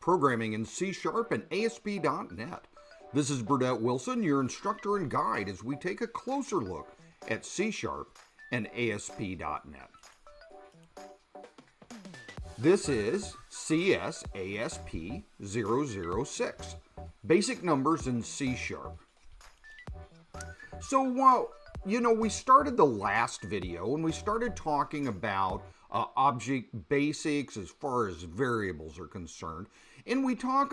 programming in C# and ASP.NET. This is Burdett Wilson, your instructor and guide as we take a closer look at C# and ASP.NET. This is CS ASP 006, Basic Numbers in C#. So while, we started the last video and we started talking about object basics as far as variables are concerned. And we talk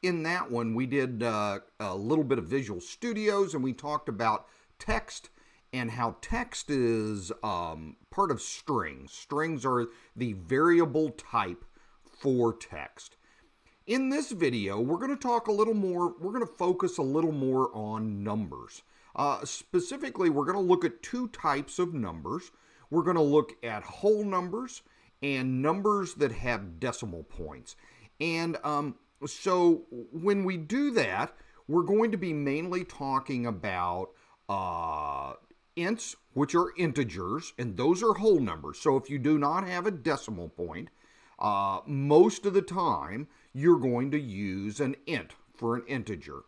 in that one, we did a little bit of Visual Studios, and we talked about text and how text is part of strings. Strings are the variable type for text. In this video, we're going to talk a little more, we're going to focus a little more on numbers. Specifically, we're going to look at two types of numbers. We're going to look at whole numbers and numbers that have decimal points. And so when we do that, we're going to be mainly talking about ints, which are integers, and those are whole numbers. So if you do not have a decimal point, most of the time you're going to use an int for an integer.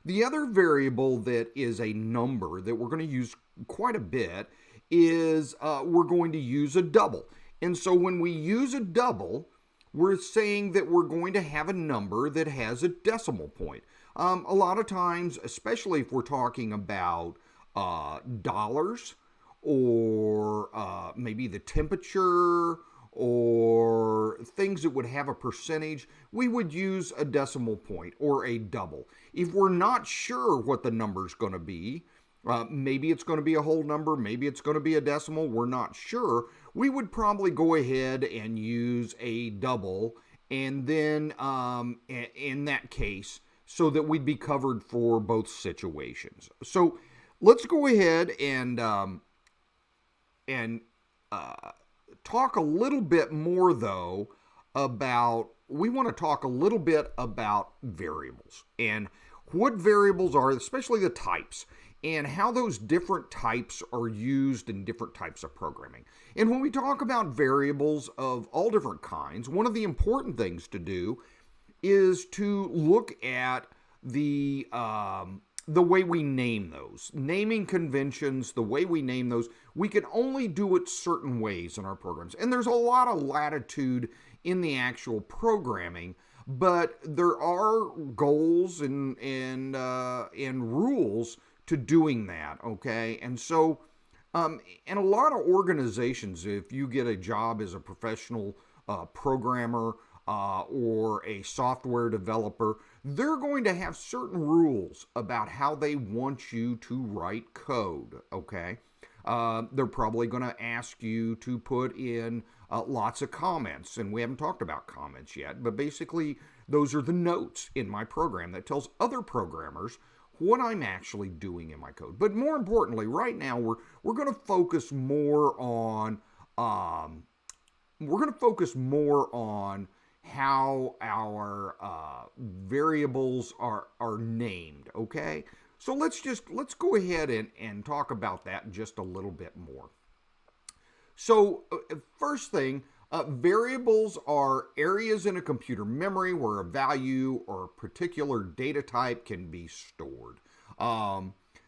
The other variable that is a number that we're going to use quite a bit is we're going to use a double. And so when we use a double, we're saying that we're going to have a number that has a decimal point. A lot of times, especially if we're talking about dollars or maybe the temperature or things that would have a percentage, we would use a decimal point or a double. If we're not sure what the number is going to be, maybe it's going to be a whole number, maybe it's going to be a decimal, we're not sure, we would probably go ahead and use a double, and then in that case, so that we'd be covered for both situations. So let's go ahead and talk a little bit more, though, about, we want to talk a little bit about variables and what variables are, especially the types, and how those different types are used in different types of programming. And when we talk about variables of all different kinds, one of the important things to do is to look at the way we name those. Naming conventions, the way we name those, we can only do it certain ways in our programs. And there's a lot of latitude in the actual programming, but there are goals and rules to doing that, okay? And so, and a lot of organizations, if you get a job as a professional programmer or a software developer, they're going to have certain rules about how they want you to write code, okay? They're probably going to ask you to put in lots of comments, and we haven't talked about comments yet, but basically those are the notes in my program that tells other programmers what I'm actually doing in my code. But more importantly, right now we're going to focus more on how our variables are named, okay? So let's go ahead and talk about that just a little bit more. So first thing, variables are areas in a computer memory where a value or a particular data type can be stored.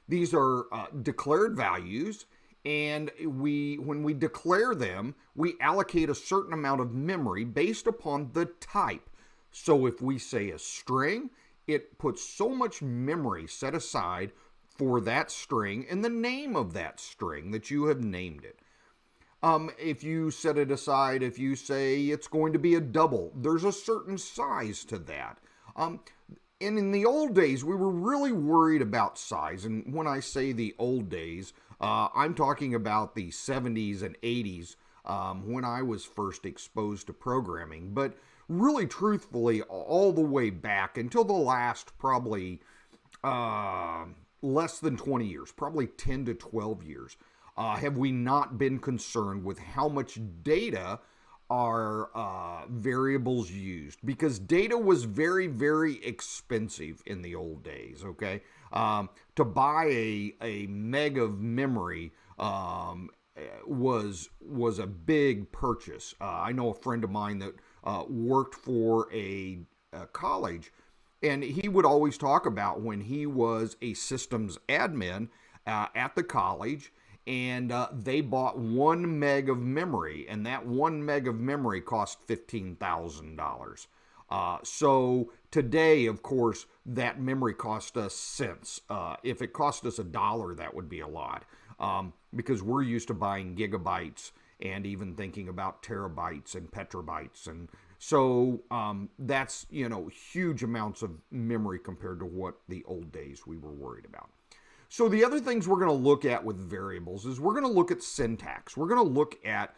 These are declared values, and when we declare them, we allocate a certain amount of memory based upon the type. So if we say a string, it puts so much memory set aside for that string and the name of that string that you have named it. If you set it aside, if you say it's going to be a double, there's a certain size to that. And in the old days, we were really worried about size. And when I say the old days, I'm talking about the 70s and 80s when I was first exposed to programming. But really, truthfully, all the way back until the last probably less than 20 years, probably 10 to 12 years, have we not been concerned with how much data our variables used? Because data was very, very expensive in the old days, okay? To buy a meg of memory was a big purchase. I know a friend of mine that worked for a college, and he would always talk about when he was a systems admin at the college, and they bought 1 meg of memory, and that 1 meg of memory cost $15,000. So today, of course, that memory cost us cents. If it cost us $1, that would be a lot, because we're used to buying gigabytes and even thinking about terabytes and petabytes. And so that's, huge amounts of memory compared to what the old days we were worried about. So the other things we're going to look at with variables is we're going to look at syntax. We're going to look at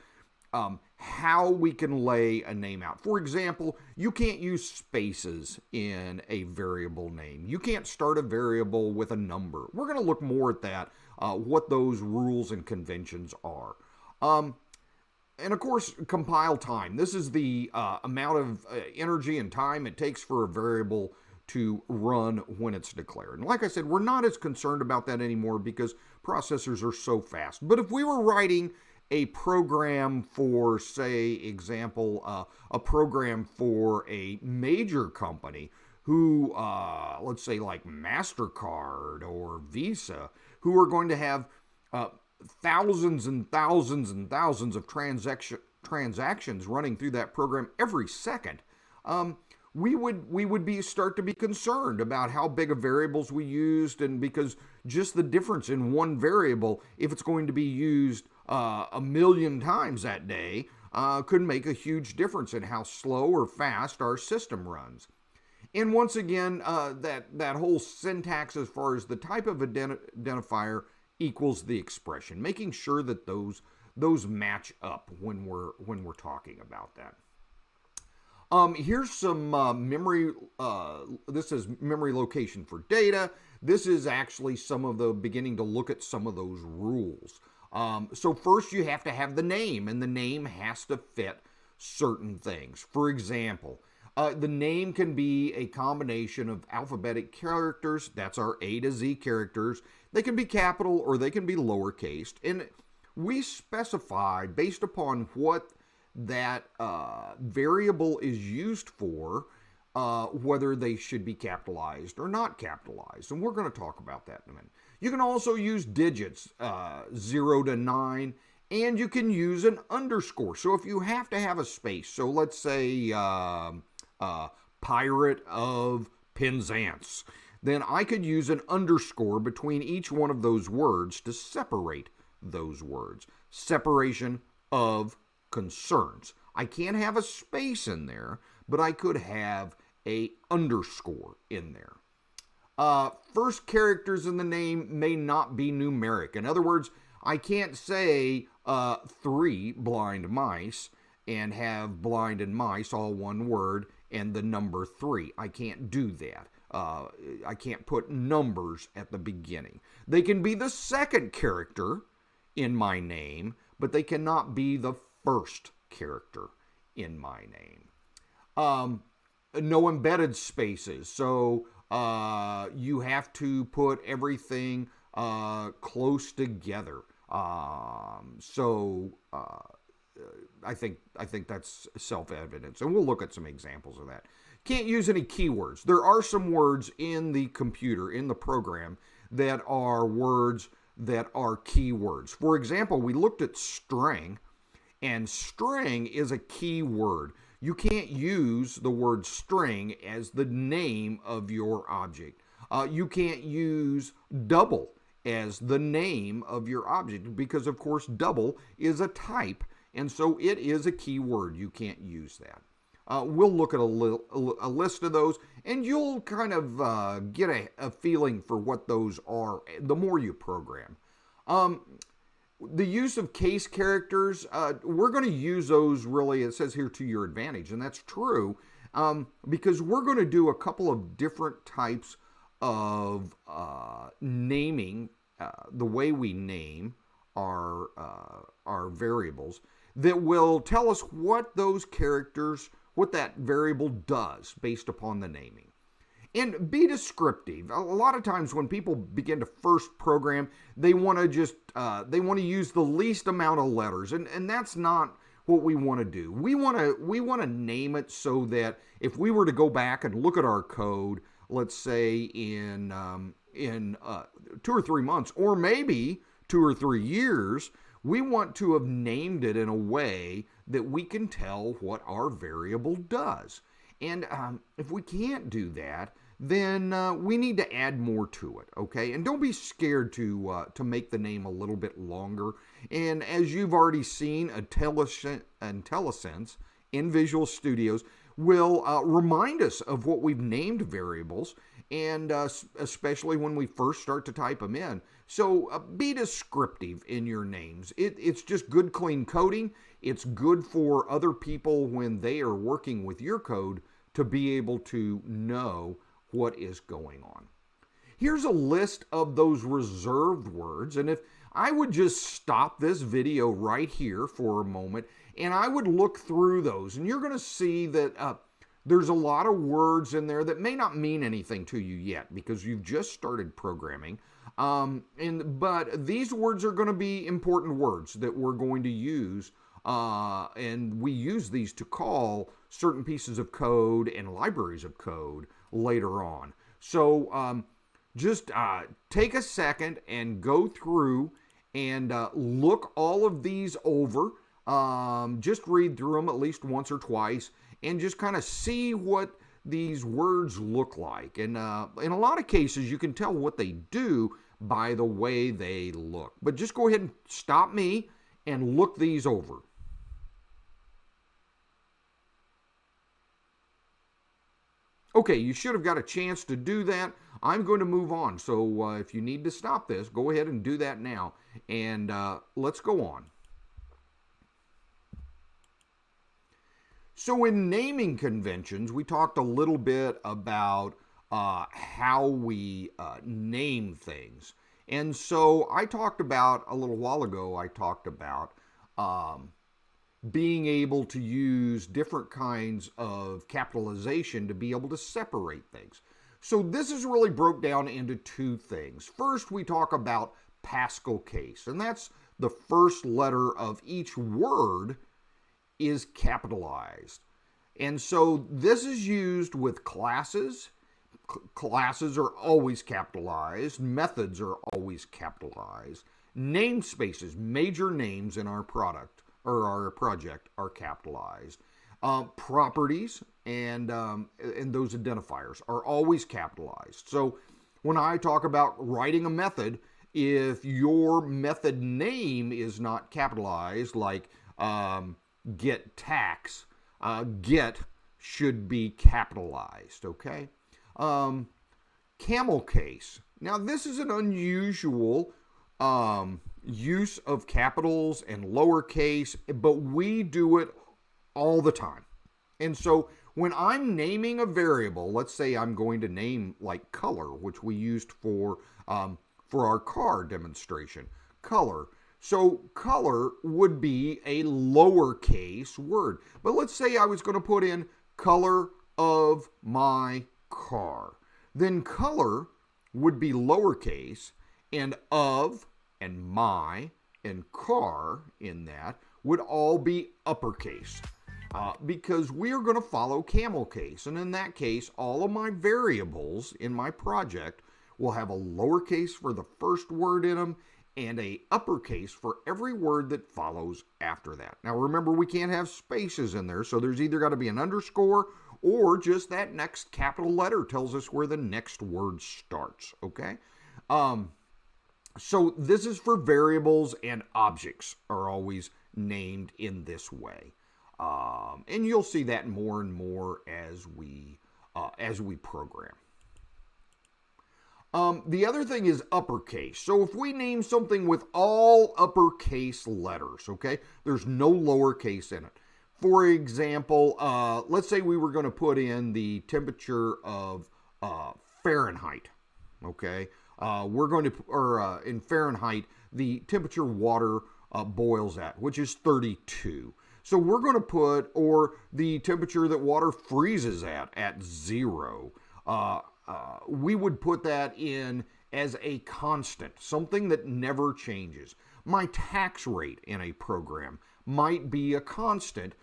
how we can lay a name out. For example, you can't use spaces in a variable name. You can't start a variable with a number. We're going to look more at that, what those rules and conventions are. And of course, compile time. This is the amount of energy and time it takes for a variable to run when it's declared. And like I said, we're not as concerned about that anymore because processors are so fast. But if we were writing a program for, say, example, a program for a major company who, let's say like MasterCard or Visa, who are going to have thousands and thousands and thousands of transactions running through that program every second, we would start to be concerned about how big of variables we used, and because just the difference in one variable, if it's going to be used 1,000,000 times that day, could make a huge difference in how slow or fast our system runs. And once again, that whole syntax as far as the type of identifier equals the expression, making sure that those match up when we're talking about that. Here's some memory. This is memory location for data. This is actually some of the beginning to look at some of those rules. So first you have to have the name, and the name has to fit certain things. For example, the name can be a combination of alphabetic characters. That's our A to Z characters. They can be capital or they can be lowercase. And we specify based upon what that variable is used for, whether they should be capitalized or not capitalized. And we're going to talk about that in a minute. You can also use digits, 0 to 9, and you can use an underscore. So if you have to have a space, so let's say Pirate of Penzance, then I could use an underscore between each one of those words to separate those words. Separation of concerns. I can't have a space in there, but I could have a underscore in there. First characters in the name may not be numeric. In other words, I can't say 3 blind mice and have blind and mice all one word and the number 3. I can't do that. I can't put numbers at the beginning. They can be the second character in my name, but they cannot be the first character in my name. No embedded spaces. So you have to put everything close together. I think that's self-evident. And we'll look at some examples of that. Can't use any keywords. There are some words in the computer, in the program, that are words that are keywords. For example, we looked at string, and string is a key word. You can't use the word string as the name of your object. You can't use double as the name of your object because, of course, double is a type, and so it is a key word. You can't use that. We'll look at a list of those, and you'll kind of get a feeling for what those are the more you program. The use of case characters, we're going to use those really, it says here, to your advantage, and that's true, because we're going to do a couple of different types of naming, the way we name our variables, that will tell us what those characters, what that variable does based upon the naming. And be descriptive. A lot of times when people begin to first program, they want to use the least amount of letters. And that's not what we want to do. We want to name it so that if we were to go back and look at our code, let's say in 2 or 3 months, or maybe 2 or 3 years, we want to have named it in a way that we can tell what our variable does. And if we can't do that, then we need to add more to it, okay? And don't be scared to make the name a little bit longer. And as you've already seen, IntelliSense in Visual Studios will remind us of what we've named variables, and especially when we first start to type them in. So be descriptive in your names. It's just good, clean coding. It's good for other people when they are working with your code to be able to know what is going on. Here's a list of those reserved words, and if I would just stop this video right here for a moment and I would look through those, and you're going to see that there's a lot of words in there that may not mean anything to you yet because you've just started programming. But these words are going to be important words that we're going to use, and we use these to call certain pieces of code and libraries of code later on. So just take a second and go through and look all of these over. Just read through them at least once or twice and just kind of see what these words look like. And in a lot of cases, you can tell what they do by the way they look. But just go ahead and stop me and look these over. Okay, you should have got a chance to do that. I'm going to move on. So if you need to stop this, go ahead and do that now. And let's go on. So in naming conventions, we talked a little bit about how we name things. And so I talked about, a little while ago, I talked about being able to use different kinds of capitalization to be able to separate things. So this is really broke down into two things. First, we talk about Pascal case, and that's the first letter of each word is capitalized. And so this is used with classes. Classes are always capitalized. Methods are always capitalized. Namespaces, major names in our product or our project, are capitalized. Properties and those identifiers are always capitalized. So when I talk about writing a method, if your method name is not capitalized, like get tax, get should be capitalized, okay? Camel case. Now this is an unusual use of capitals and lowercase, but we do it all the time. And so when I'm naming a variable, let's say I'm going to name like color, which we used for our car demonstration, color. So color would be a lowercase word. But let's say I was going to put in color of my car. Then color would be lowercase, and of and my and car in that would all be uppercase. Because we are going to follow camel case. And in that case, all of my variables in my project will have a lowercase for the first word in them and a uppercase for every word that follows after that. Now remember, we can't have spaces in there, so there's either got to be an underscore or just that next capital letter tells us where the next word starts, okay? So this is for variables, and objects are always named in this way. And you'll see that more and more as we program. The other thing is uppercase. So if we name something with all uppercase letters, okay, there's no lowercase in it. For example, let's say we were going to put in the temperature of Fahrenheit, okay? We're going to, or in Fahrenheit, the temperature water boils at, which is 32. So we're going to put, or the temperature that water freezes at 0. We would put that in as a constant, something that never changes. My tax rate in a program might be a constant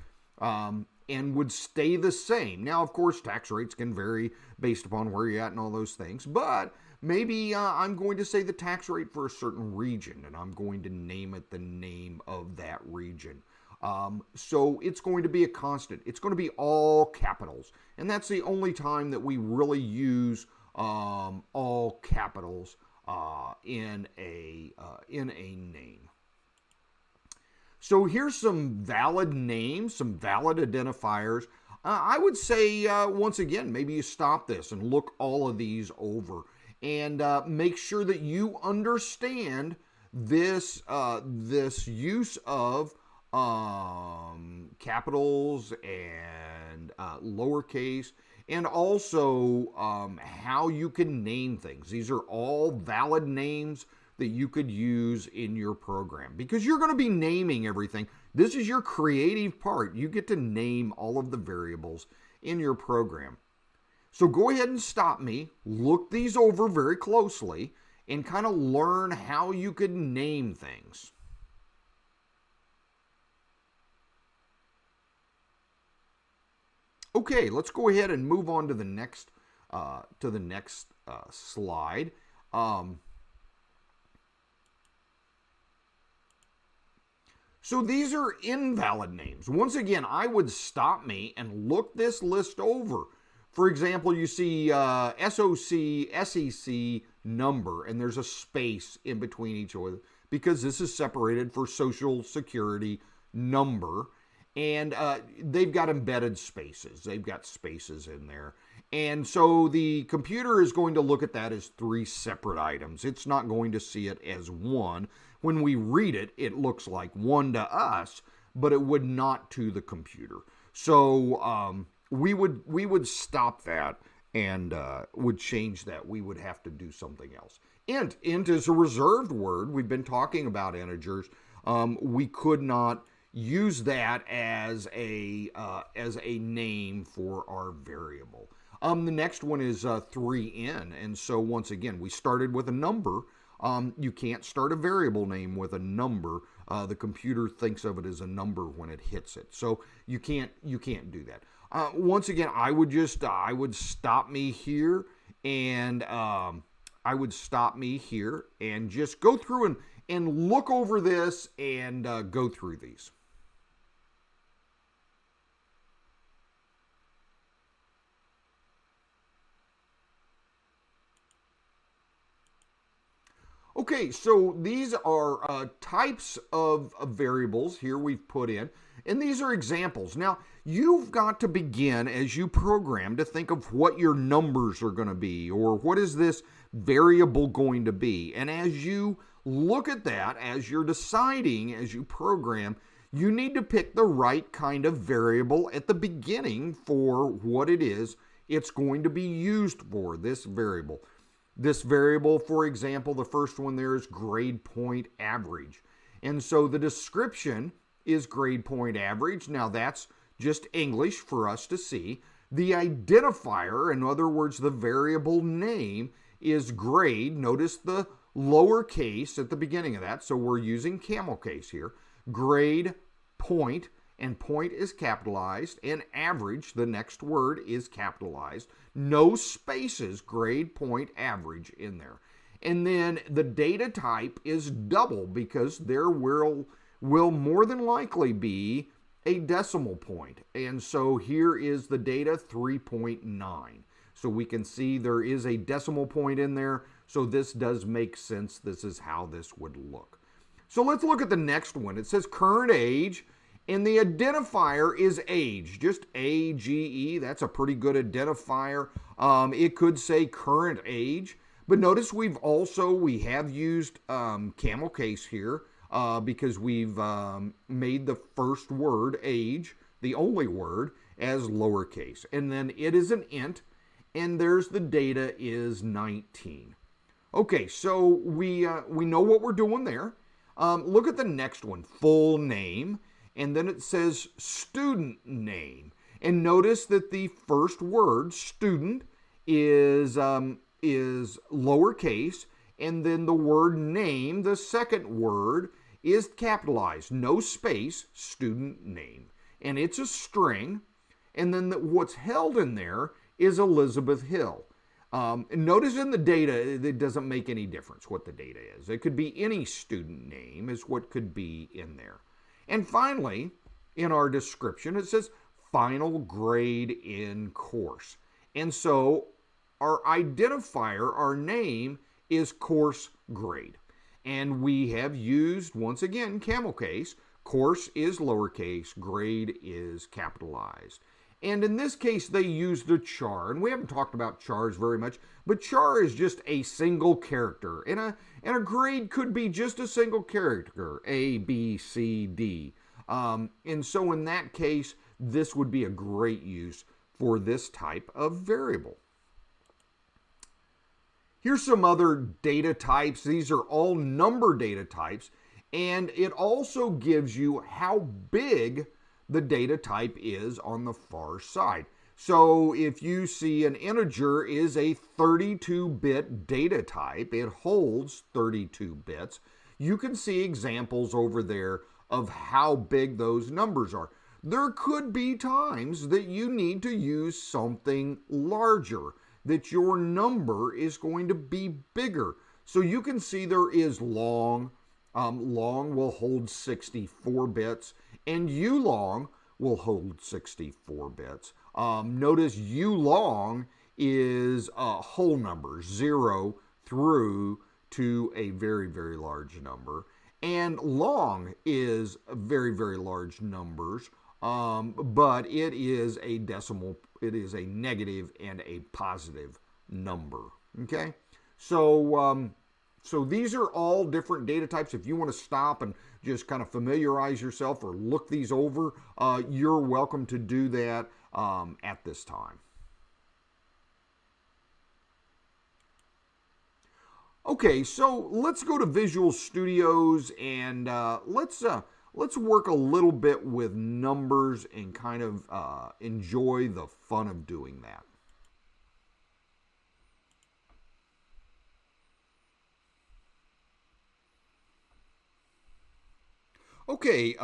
and would stay the same. Now, of course, tax rates can vary based upon where you're at and all those things, but maybe I'm going to say the tax rate for a certain region, and I'm going to name it the name of that region. So it's going to be a constant. It's going to be all capitals, and that's the only time that we really use all capitals in a name. So here's some valid names, some valid identifiers. I would say, once again, maybe you stop this and look all of these over and make sure that you understand this, this use of capitals and lowercase, and also how you can name things. These are all valid names that you could use in your program, because you're going to be naming everything. This is your creative part. You get to name all of the variables in your program. So go ahead and stop me, look these over very closely, and kind of learn how you could name things. Okay, let's go ahead and move on to the next slide. So these are invalid names. Once again, I would stop me and look this list over. For example, you see SOC, SEC, number, and there's a space in between each other because this is separated for Social Security number. And they've got embedded spaces. They've got spaces in there. And so the computer is going to look at that as three separate items. It's not going to see it as one. When we read it, it looks like one to us, but it would not to the computer. So we would stop that and would change that. We would have to do something else. Int is a reserved word. We've been talking about integers. We could not use that as a name for our variable. The next one is 3n, and so once again, we started with a number. You can't start a variable name with a number. The computer thinks of it as a number when it hits it, so you can't do that. Once again, I would stop me here, and just go through and look over this and go through these. Okay, so these are types of variables here we've put in, and these are examples. Now, you've got to begin as you program to think of what your numbers are going to be, or what is this variable going to be. And as you look at that, as you're deciding, as you program, you need to pick the right kind of variable at the beginning for what it is it's going to be used for, this variable. This variable, for example, the first one there is grade point average. And so the description is grade point average. Now that's just English for us to see. The identifier, in other words, the variable name, is grade. Notice the lowercase at the beginning of that. So we're using camel case here. Grade point, and point is capitalized, and average, the next word, is capitalized. No spaces, grade point average in there. And then the data type is double, because there will more than likely be a decimal point. And so here is the data 3.9. So we can see there is a decimal point in there. So this does make sense. This is how this would look. So let's look at the next one. It says current age. And the identifier is age, just AGE. That's a pretty good identifier. It could say current age, but notice we have used camel case here because we've made the first word, age, the only word, as lowercase. And then it is an int, and there's the data is 19. Okay, so we know what we're doing there. Look at the next one, full name. And then it says student name. And notice that the first word, student, is lowercase. And then the word name, the second word, is capitalized, no space, student name. And it's a string. And then what's held in there is Elizabeth Hill. Notice in the data, it doesn't make any difference what the data is. It could be any student name is what could be in there. And finally, in our description, it says final grade in course. And so our identifier, our name, is course grade. And we have used, once again, camel case. Course is lowercase, grade is capitalized. And in this case, they use the char. And we haven't talked about chars very much, but char is just a single character. And a grade could be just a single character, A, B, C, D. And so in that case, this would be a great use for this type of variable. Here's some other data types. These are all number data types. And it also gives you how big the data type is on the far side. So if you see an integer is a 32-bit data type, it holds 32 bits, you can see examples over there of how big those numbers are. There could be times that you need to use something larger, that your number is going to be bigger. So you can see there is long. Long will hold 64 bits, and ulong will hold 64 bits. Notice ulong is whole numbers, 0 through to a very, very large number. And long is very, very large numbers, but it is a decimal, it is a negative and a positive number, okay? So these are all different data types. If you want to stop and just kind of familiarize yourself or look these over, you're welcome to do that at this time. Okay, so let's go to Visual Studios and let's work a little bit with numbers and kind of enjoy the fun of doing that. Okay,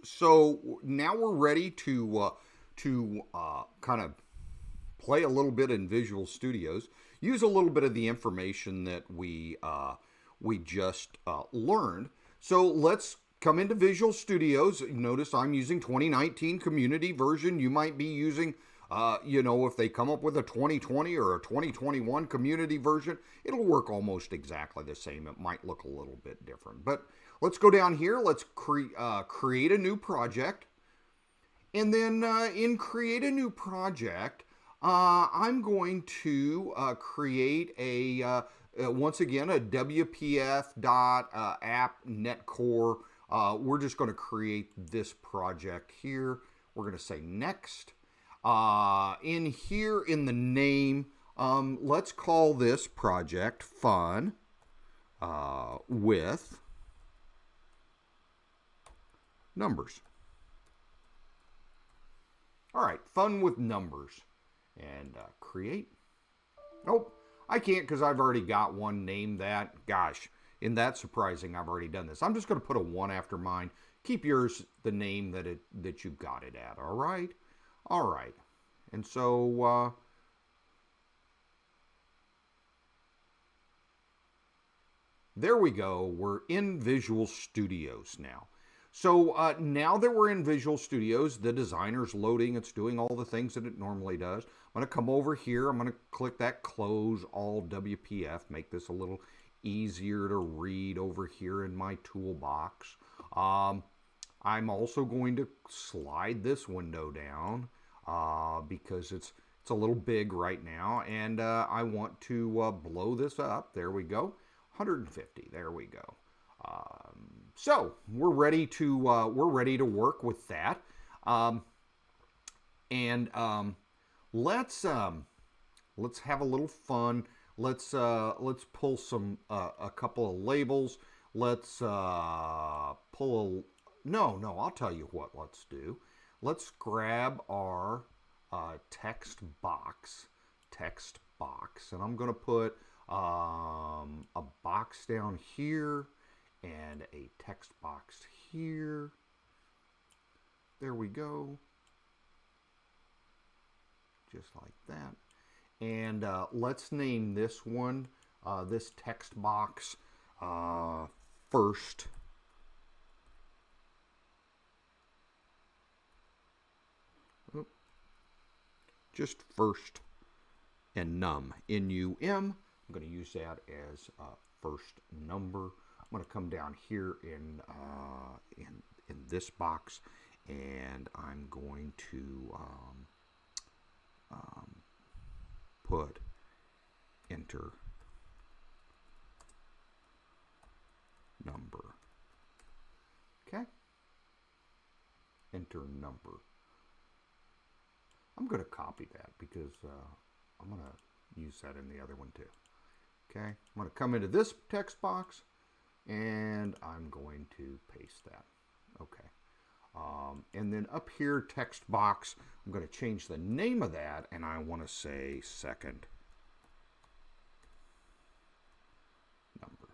so now we're ready to kind of play a little bit in Visual Studios, use a little bit of the information that we just learned. So let's come into Visual Studios. Notice I'm using 2019 community version. You might be using, if they come up with a 2020 or a 2021 community version, it'll work almost exactly the same. It might look a little bit different, but let's go down here. Let's create a new project. And then in create a new project, I'm going to create once again, a WPF.app netcore. We're just going to create this project here. We're going to say next. In here in the name, let's call this project fun with numbers. All right, fun with numbers. And create. Nope, I can't because I've already got one named that. Gosh, isn't that surprising? I've already done this. I'm just going to put a 1 after mine. Keep yours the name that you got it at. All right? All right. And so there we go. We're in Visual Studios now. So now that we're in Visual Studios, the designer's loading. It's doing all the things that it normally does. I'm going to come over here. I'm going to click that Close All WPF, make this a little easier to read over here in my toolbox. I'm also going to slide this window down because it's a little big right now, and I want to blow this up. There we go. 150. There we go. So we're ready to work with that, let's have a little fun. Let's pull some a couple of labels. Let's pull I'll tell you what. Let's do. Let's grab our text box, and I'm going to put a box down here. and a text box here. There we go. Just like that. And let's name this one, this text box, first. Just first and num, N-U-M. I'm going to use that as first number. I'm going to come down here in this box, and I'm going to put enter number. Okay? Enter number. I'm going to copy that because I'm going to use that in the other one too. Okay? I'm going to come into this text box and I'm going to paste that. Okay. And then up here, text box, I'm going to change the name of that, and I want to say second number.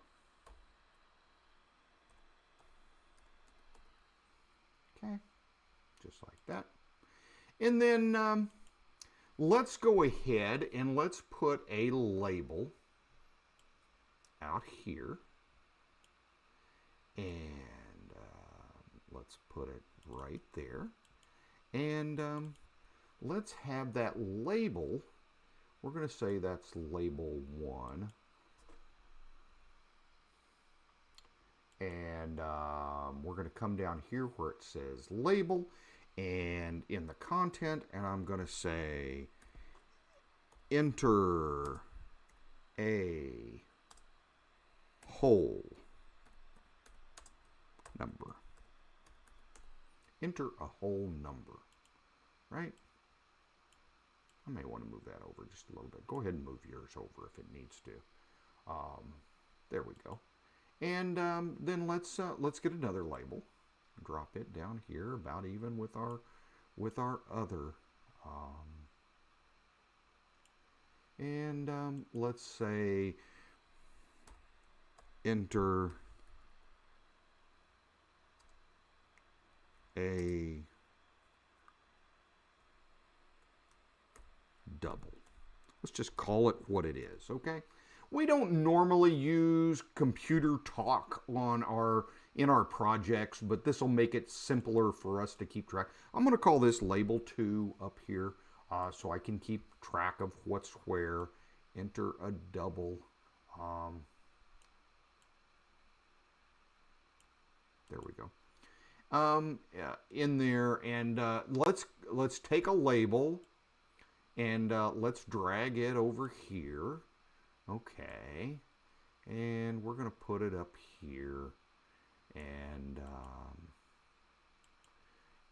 Okay, just like that. And then let's go ahead and let's put a label out here. And let's put it right there. And let's have that label. We're going to say that's label 1. And we're going to come down here where it says label. And in the content, and I'm going to say enter a whole number. Enter a whole number, right? I may want to move that over just a little bit. Go ahead and move yours over if it needs to. There we go. And then let's get another label. Drop it down here about even with our other. And let's say enter a double. Let's just call it what it is, okay? We don't normally use computer talk in our projects, but this will make it simpler for us to keep track. I'm going to call this label 2 up here so I can keep track of what's where. Enter a double. There we go. In there, and let's take a label and let's drag it over here. Okay, and we're going to put it up here, and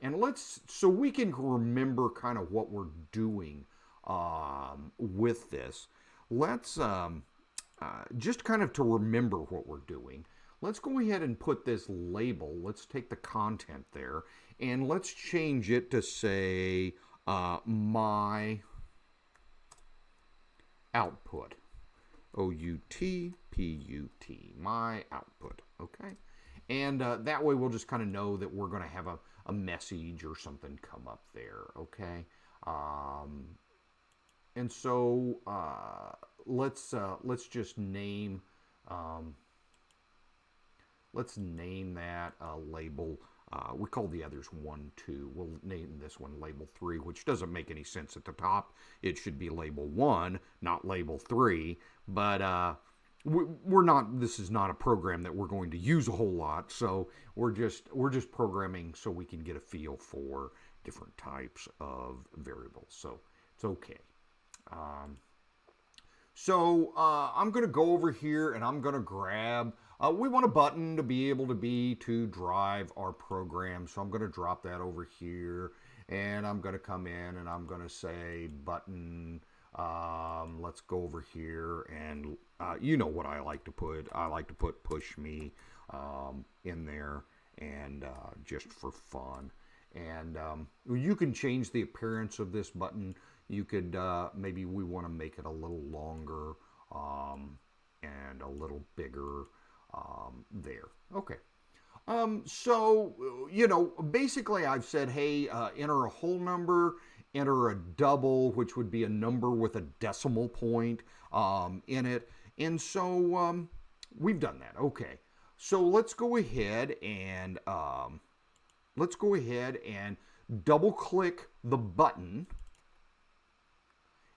let's, so we can remember kind of what we're doing with this. Let's just kind of to remember what we're doing. Let's go ahead and put this label. Let's take the content there and let's change it to say my output. O-U-T-P-U-T, my output, okay? And that way we'll just kind of know that we're going to have a message or something come up there, okay? And so let's just name, let's name that label. We call the others 1, 2. We'll name this one label 3, which doesn't make any sense at the top. It should be label 1, not label 3. But we're not. This is not a program that we're going to use a whole lot. So we're just programming so we can get a feel for different types of variables. So it's okay. I'm going to go over here and I'm going to grab. We want a button to be able to drive our program. So I'm going to drop that over here and I'm going to come in and I'm going to say button. Let's go over here and you know what I like to put. I like to put push me in there and just for fun. And you can change the appearance of this button. You could maybe we want to make it a little longer and a little bigger. there. Okay. So, basically I've said, hey, enter a whole number, enter a double, which would be a number with a decimal point in it. And so we've done that. Okay. So let's go ahead and double click the button,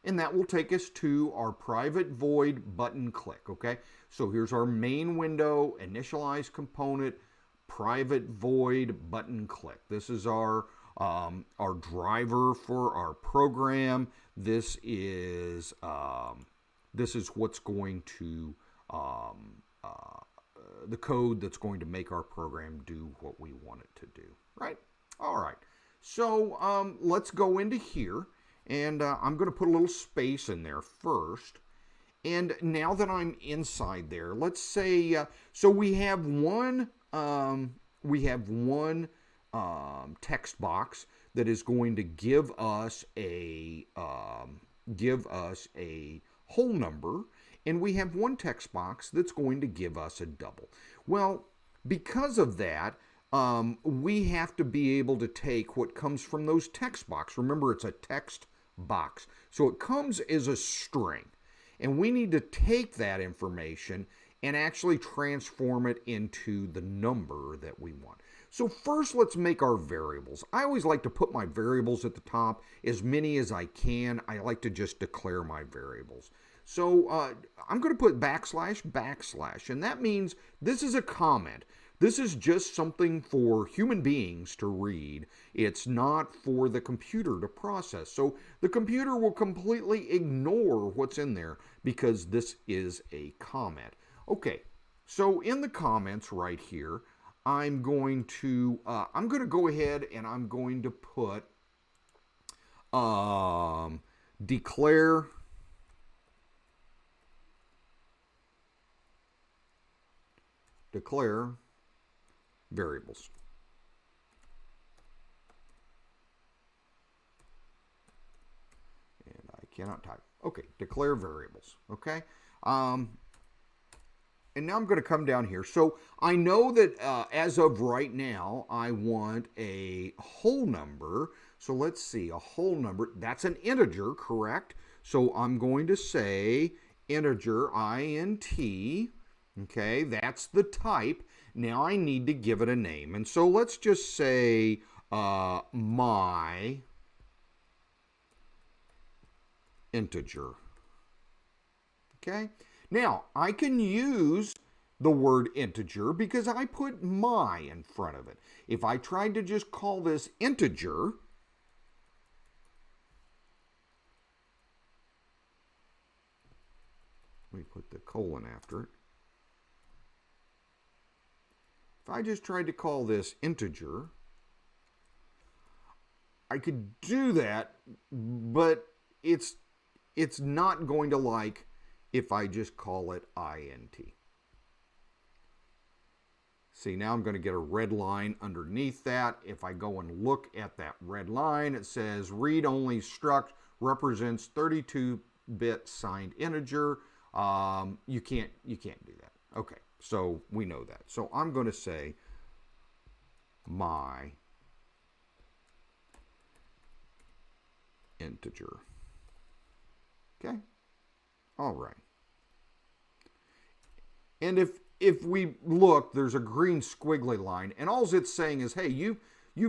and that will take us to our private void button click. Okay, so here's our main window, initialize component, private void button click. This is our driver for our program. This is what's going to the code that's going to make our program do what we want it to do, right? All right, so let's go into here, and I'm going to put a little space in there first. And now that I'm inside there, let's say, so we have one text box that is going to give us a whole number, and we have one text box that's going to give us a double. Well, because of that, we have to be able to take what comes from those text box. Remember, it's a text box, so it comes as a string, and we need to take that information and actually transform it into the number that we want. So first, let's make our variables. I always like to put my variables at the top, as many as I can. I like to just declare my variables. So I'm going to put \\, and that means this is a comment. This is just something for human beings to read. It's not for the computer to process. So the computer will completely ignore what's in there because this is a comment. Okay, so in the comments right here, I'm going to go ahead and I'm going to put declare variables. And I cannot type. Okay, declare variables. Okay. And now I'm going to come down here. So I know that as of right now, I want a whole number. So let's see, a whole number. That's an integer, correct? So I'm going to say integer, int. Okay, that's the type. Now I need to give it a name. And so let's just say my integer. Okay. Now, I can use the word integer because I put my in front of it. If I tried to just call this integer, let me put the colon after it. If I just tried to call this integer, I could do that, but it's not going to like if I just call it int. See, now I'm going to get a red line underneath that. If I go and look at that red line, it says read-only struct represents 32-bit signed integer. You can't do that. Okay, so we know that. So I'm going to say my integer. Okay. All right. And if we look, there's a green squiggly line, and all it's saying is, hey, you've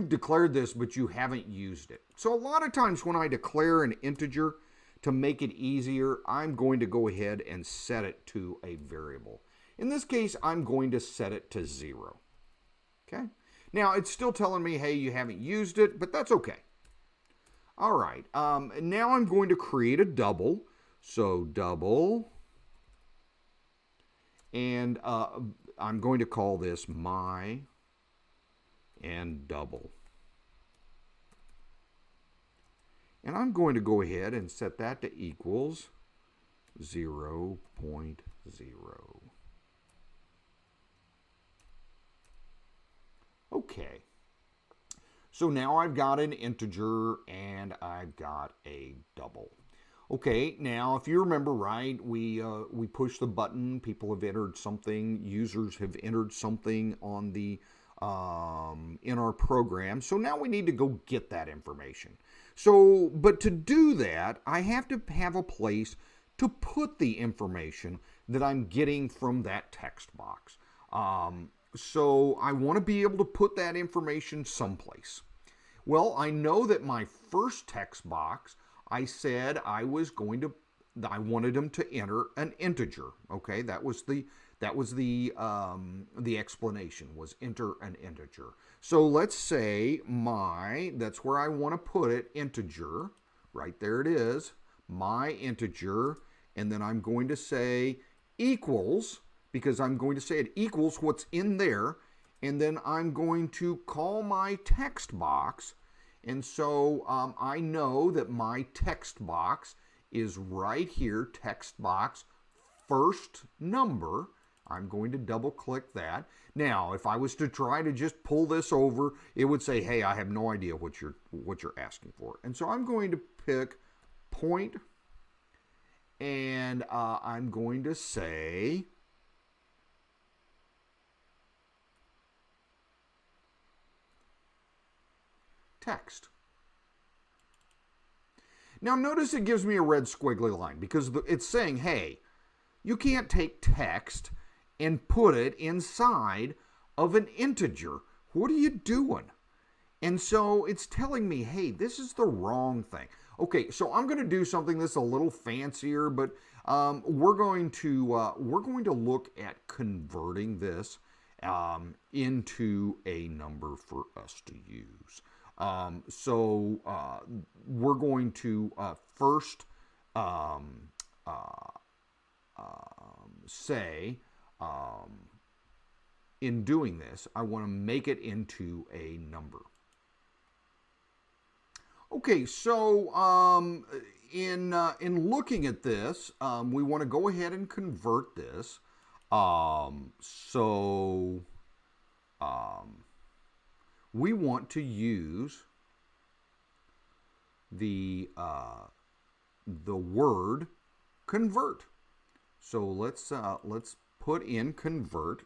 declared this, but you haven't used it. So a lot of times when I declare an integer, to make it easier, I'm going to go ahead and set it to a variable. In this case, I'm going to set it to 0. Okay. Now, it's still telling me, hey, you haven't used it, but that's okay. All right. Now I'm going to create a double. So double, and I'm going to call this my and double. And I'm going to go ahead and set that to equals 0.0. Okay. So now I've got an integer and I've got a double. Okay, now if you remember right, we push the button. People have entered something. Users have entered something on the in our program. So now we need to go get that information. So, but to do that, I have to have a place to put the information that I'm getting from that text box. So I want to be able to put that information someplace. Well, I know that my first text box, I said I wanted them to enter an integer. Okay, that was the explanation, was enter an integer. So let's say that's where I want to put it, integer. Right there it is, my integer, and then I'm going to say equals, because I'm going to say it equals what's in there, and then I'm going to call my text box. And so I know that my text box is right here, text box first number. I'm going to double click that. Now, if I was to try to just pull this over, it would say, hey, I have no idea what you're asking for. And so I'm going to pick point, and I'm going to say text. Now notice it gives me a red squiggly line because it's saying, hey, you can't take text and put it inside of an integer. What are you doing? And so it's telling me, hey, this is the wrong thing. Okay, so I'm going to do something that's a little fancier, but we're going to look at converting this into a number for us to use. So we're going to first say, in doing this, I want to make it into a number. Okay, so in looking at this, we want to go ahead and convert this. We want to use the word convert. So let's put in convert.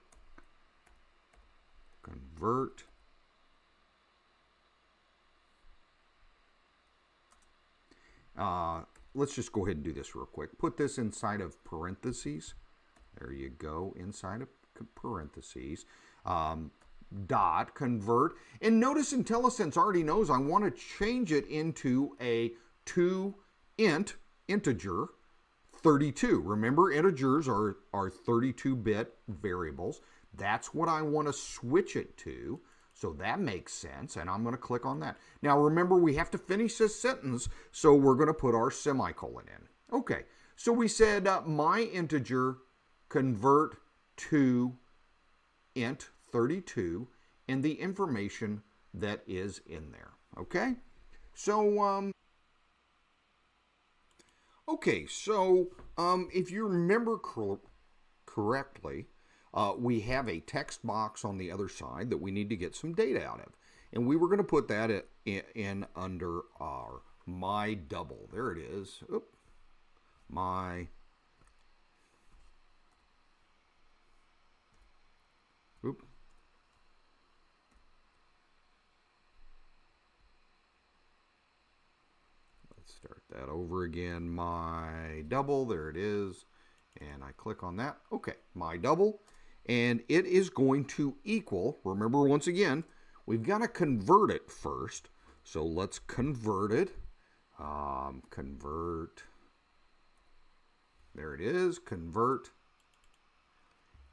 Let's just go ahead and do this real quick. Put this inside of parentheses. There you go, inside of parentheses. Dot convert. And notice IntelliSense already knows I want to change it into a integer 32. Remember, integers are 32-bit variables. That's what I want to switch it to. So that makes sense, and I'm going to click on that. Now remember, we have to finish this sentence, so we're going to put our semicolon in. Okay, so we said my integer convert to int 32 and the information that is in there. Okay, so if you remember correctly, we have a text box on the other side that we need to get some data out of. And we were going to put that in under our my double. There it is. Oop. My. Oop. Let's start that over again. My double. There it is. And I click on that. Okay, my double. And it is going to equal, remember once again, we've got to convert it first. So let's convert it. Convert. There it is, convert.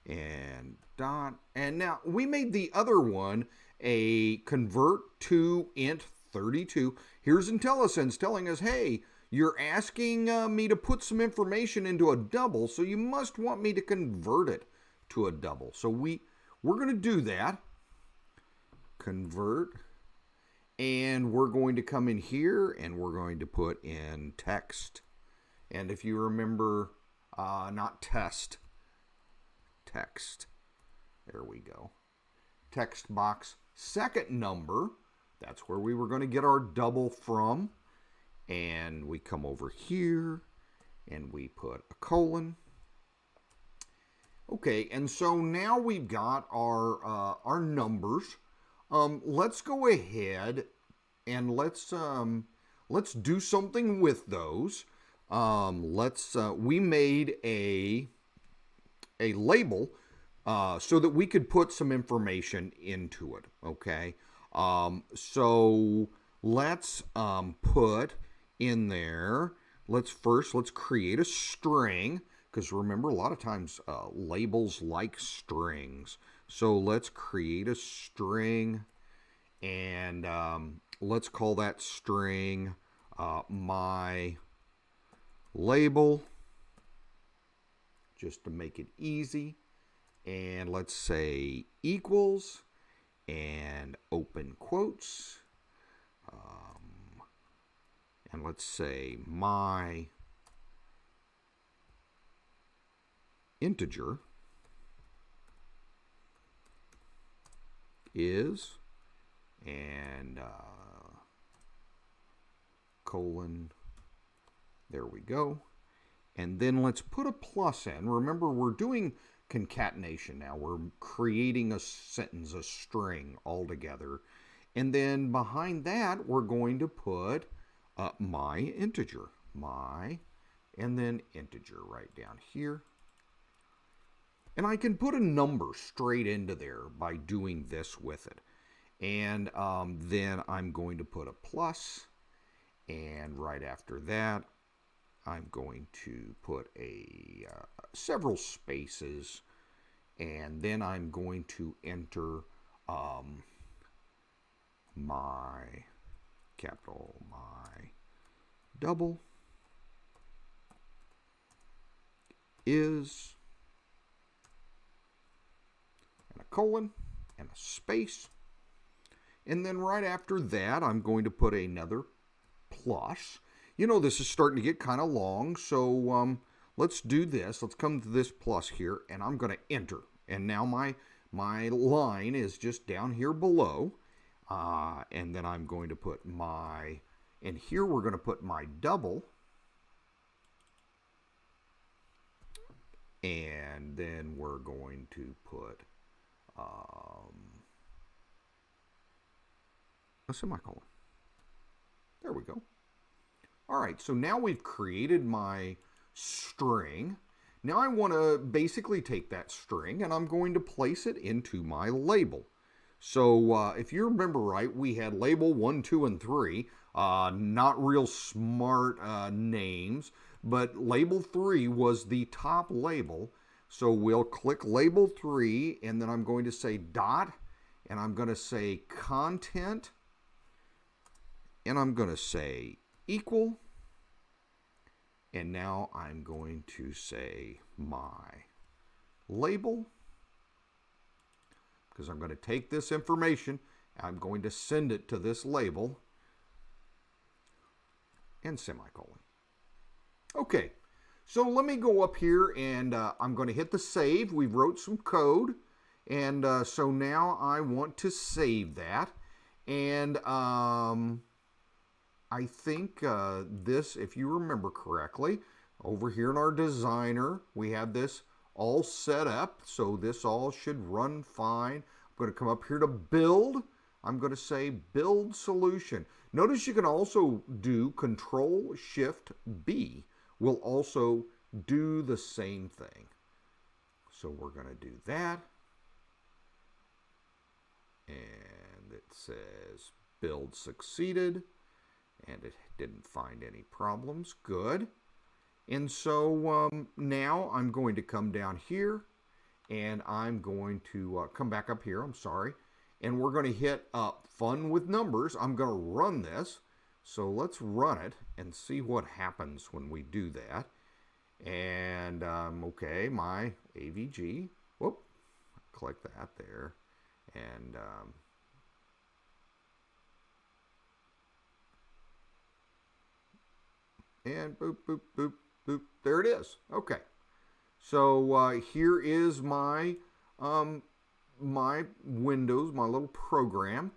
And dot. And now we made the other one a convert to int 32. Here's IntelliSense telling us, hey, you're asking me to put some information into a double, so you must want me to convert it to a double. So we're going to do that. Convert. And we're going to come in here and we're going to put in text. And if you remember, not test, text. There we go. Text box second number. That's where we were going to get our double from. and we come over here and we put a colon. Okay, and so now we've got our numbers. Let's go ahead and let's do something with those. We made a label so that we could put some information into it. Okay, so let's put in there. Let's create a string, because remember, a lot of times labels like strings. So let's create a string, and let's call that string my label, just to make it easy. And let's say equals and open quotes. And let's say my integer is, and colon, there we go. And then let's put a plus in. Remember, we're doing concatenation now. We're creating a sentence, a string altogether. And then behind that, we're going to put my integer, and then integer right down here. And I can put a number straight into there by doing this with it. And then I'm going to put a plus, and right after that, I'm going to put several spaces, and then I'm going to enter my capital, my double is, and a colon and a space. And then right after that, I'm going to put another plus. You know, this is starting to get kind of long, so let's do this. Let's come to this plus here, and I'm going to enter. And now my line is just down here below. And then I'm going to put my, and here we're going to put my double. And then we're going to put a semicolon. There we go. All right, so now we've created my string. Now I want to basically take that string and I'm going to place it into my label. So if you remember right, we had label 1, 2, and 3. Not real smart names, but label 3 was the top label. So we'll click label 3, and then I'm going to say dot, and I'm going to say content, and I'm going to say equal, and now I'm going to say my label, because I'm going to take this information, I'm going to send it to this label, and semicolon. Okay, so let me go up here, and I'm going to hit the save. We wrote some code, and so now I want to save that, and I think this, if you remember correctly, over here in our designer, we have this all set up, so this all should run fine. I'm going to come up here to build. I'm going to say build solution. Notice you can also do Control-Shift-B. Will also do the same thing. So we're going to do that. And it says build succeeded. And it didn't find any problems. Good. And so now I'm going to come down here, and I'm going to come back up here, I'm sorry, and we're going to hit Fun with Numbers. I'm going to run this. So let's run it and see what happens when we do that. And okay, my AVG, whoop, click that there, and boop, boop, boop, boop. There it is. Okay. So here is my my Windows, my little program.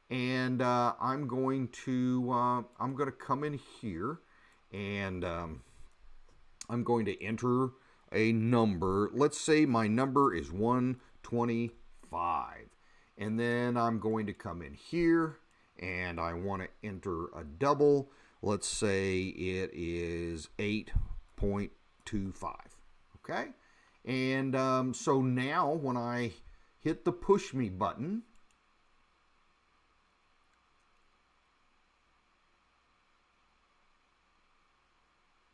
And I'm going to come in here, and I'm going to enter a number. Let's say my number is 125. And then I'm going to come in here, and I want to enter a double. Let's say it is 8.25. Okay? And so now when I hit the push me button,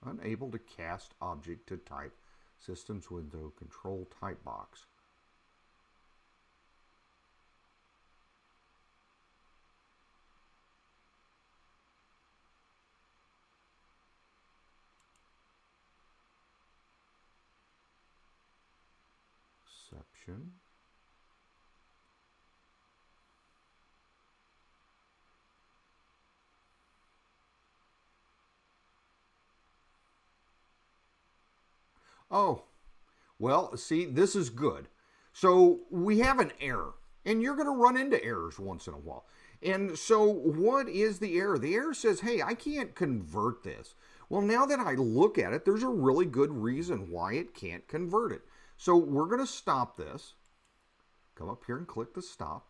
unable to cast object to type systems window control type box. Exception. Oh, well, see, this is good. So we have an error, and you're going to run into errors once in a while. And so what is the error? The error says, hey, I can't convert this. Well, now that I look at it, there's a really good reason why it can't convert it. So we're going to stop this. Come up here and click the stop.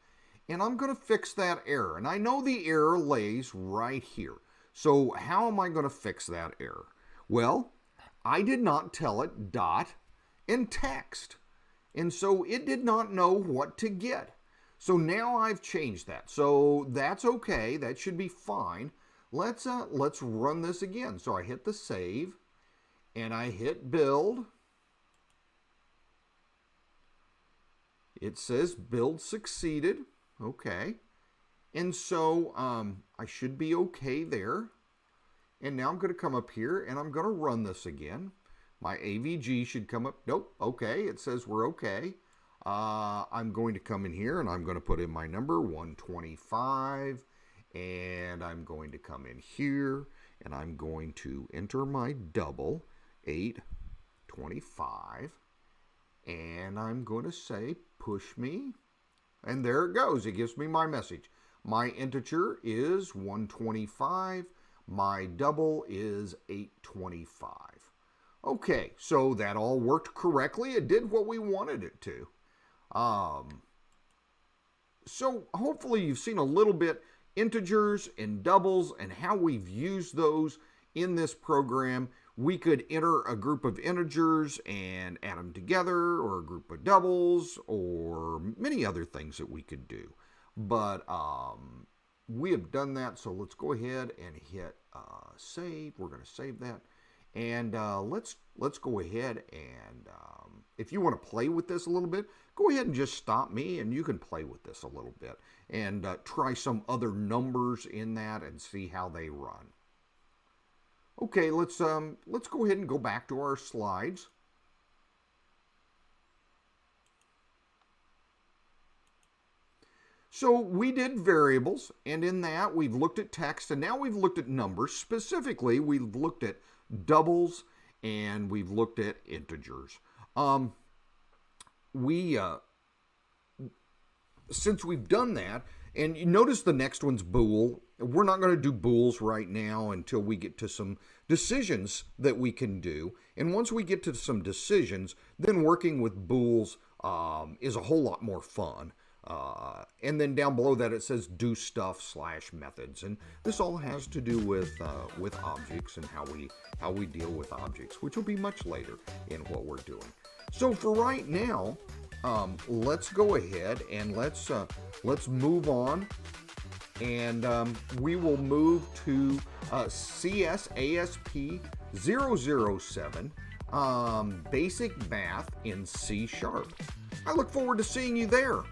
And I'm going to fix that error. And I know the error lays right here. So how am I going to fix that error? Well, I did not tell it dot and text. And so it did not know what to get. So now I've changed that. So that's okay. That should be fine. Let's run this again. So I hit the save and I hit build. It says build succeeded. Okay. And so I should be okay there. And now I'm going to come up here and I'm going to run this again. My AVG should come up. Nope. Okay. It says we're okay. I'm going to come in here and I'm going to put in my number 125. And I'm going to come in here and I'm going to enter my double 825. And I'm going to say push me. And there it goes. It gives me my message. My integer is 125. My double is 825. Okay, so that all worked correctly. It did what we wanted it to. So hopefully you've seen a little bit integers and doubles and how we've used those in this program. We could enter a group of integers and add them together, or a group of doubles, or many other things that we could do. But we have done that, so let's go ahead and hit save. We're going to save that. And let's go ahead and if you want to play with this a little bit, go ahead and just stop me and you can play with this a little bit and try some other numbers in that and see how they run. Okay, let's go ahead and go back to our slides. So we did variables, and in that we've looked at text, and now we've looked at numbers. Specifically, we've looked at doubles and we've looked at integers. Since we've done that, and you notice the next one's bool. We're not going to do bools right now until we get to some decisions that we can do. And once we get to some decisions, then working with bools is a whole lot more fun. And then down below that it says do stuff / methods, and this all has to do with objects and how we deal with objects, which will be much later in what we're doing. So for right now, let's go ahead and let's move on, and we will move to CS ASP 007 Basic Math in C#. I look forward to seeing you there.